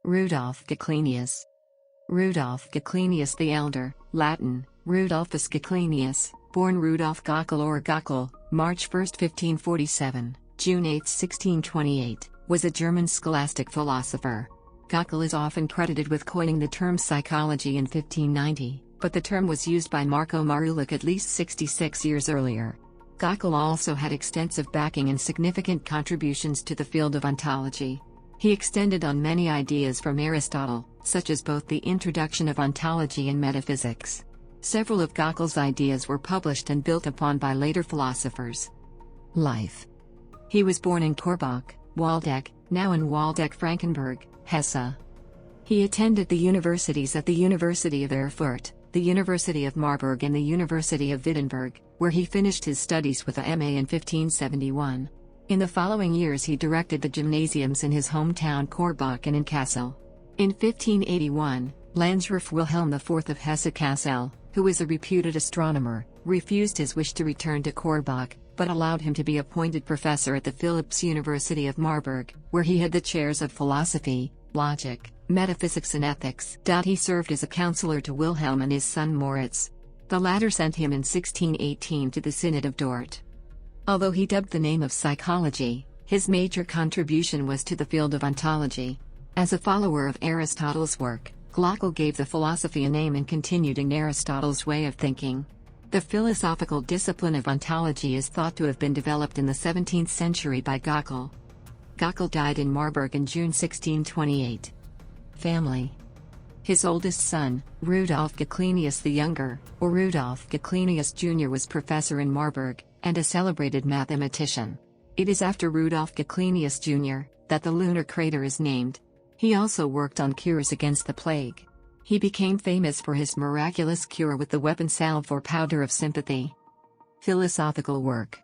Rudolph Goclenius. Rudolph Goclenius the Elder, Latin, Rudolphus Goclenius, born Rudolf Gockel or Göckel, March 1, 1547, June 8, 1628, was a German scholastic philosopher. Göckel is often credited with coining the term psychology in 1590, but the term was used by Marko Marulić at least 66 years earlier. Göckel also had extensive backing and significant contributions to the field of ontology. He extended on many ideas from Aristotle, such as both the introduction of ontology and metaphysics. Several of Göckel's ideas were published and built upon by later philosophers. Life. He was born in Korbach, Waldeck, now in Waldeck-Frankenberg, Hesse. He attended the universities at the University of Erfurt, the University of Marburg and the University of Wittenberg, where he finished his studies with a MA in 1571. In the following years he directed the gymnasiums in his hometown Korbach and in Kassel. In 1581, Landgraf Wilhelm IV of Hesse-Kassel, who was a reputed astronomer, refused his wish to return to Korbach, but allowed him to be appointed professor at the Philipps University of Marburg, where he had the chairs of philosophy, logic, metaphysics and ethics. He served as a counselor to Wilhelm and his son Moritz. The latter sent him in 1618 to the Synod of Dort. Although he dubbed the name of psychology, his major contribution was to the field of ontology. As a follower of Aristotle's work, Gockel gave the philosophy a name and continued in Aristotle's way of thinking. The philosophical discipline of ontology is thought to have been developed in the 17th century by Göckel. Göckel died in Marburg in June 1628. Family. His oldest son, Rudolph Goclenius the Younger, or Rudolf Goclenius Jr., was professor in Marburg, and a celebrated mathematician. It is after Rudolf Goclenius Jr. that the lunar crater is named. He also worked on cures against the plague. He became famous for his miraculous cure with the weapon salve or powder of sympathy. Philosophical work.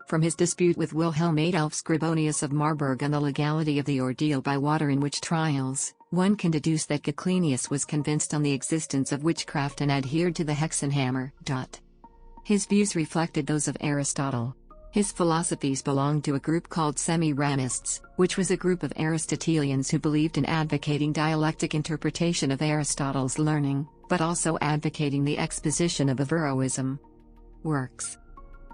From his dispute with Wilhelm Adolf Scribonius of Marburg on the legality of the ordeal by water in witch trials, one can deduce that Goclenius was convinced on the existence of witchcraft and adhered to the Hexenhammer. His views reflected those of Aristotle. His philosophies belonged to a group called Semiramists, which was a group of Aristotelians who believed in advocating dialectic interpretation of Aristotle's learning, but also advocating the exposition of Averroism. Works.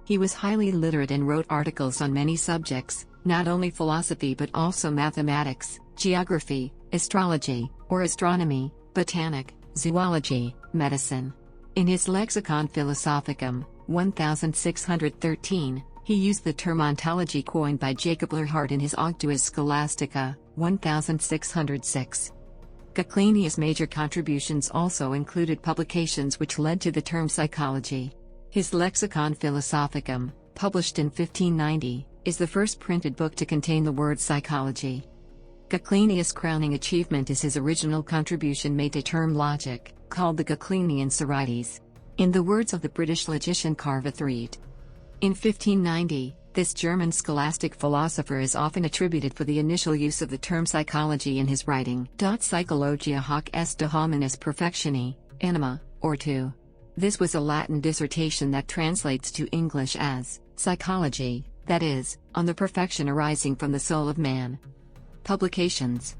He was highly literate and wrote articles on many subjects, not only philosophy but also mathematics, geography, astrology, or astronomy, botanic, zoology, medicine. In his Lexicon Philosophicum, 1613, he used the term ontology coined by Jacob Lehrhart in his Octuas Scholastica, 1606. Goclenius' major contributions also included publications which led to the term psychology. His Lexicon Philosophicum, published in 1590, is the first printed book to contain the word psychology. Goclenius' crowning achievement is his original contribution made to term logic, called the Goclenian Sorites. In the words of the British logician Carver Threed. In 1590, this German scholastic philosopher is often attributed for the initial use of the term psychology in his writing. Psychologia hoc est de hominis perfectioni, anima, or to. This was a Latin dissertation that translates to English as psychology, that is, on the perfection arising from the soul of man. Publications.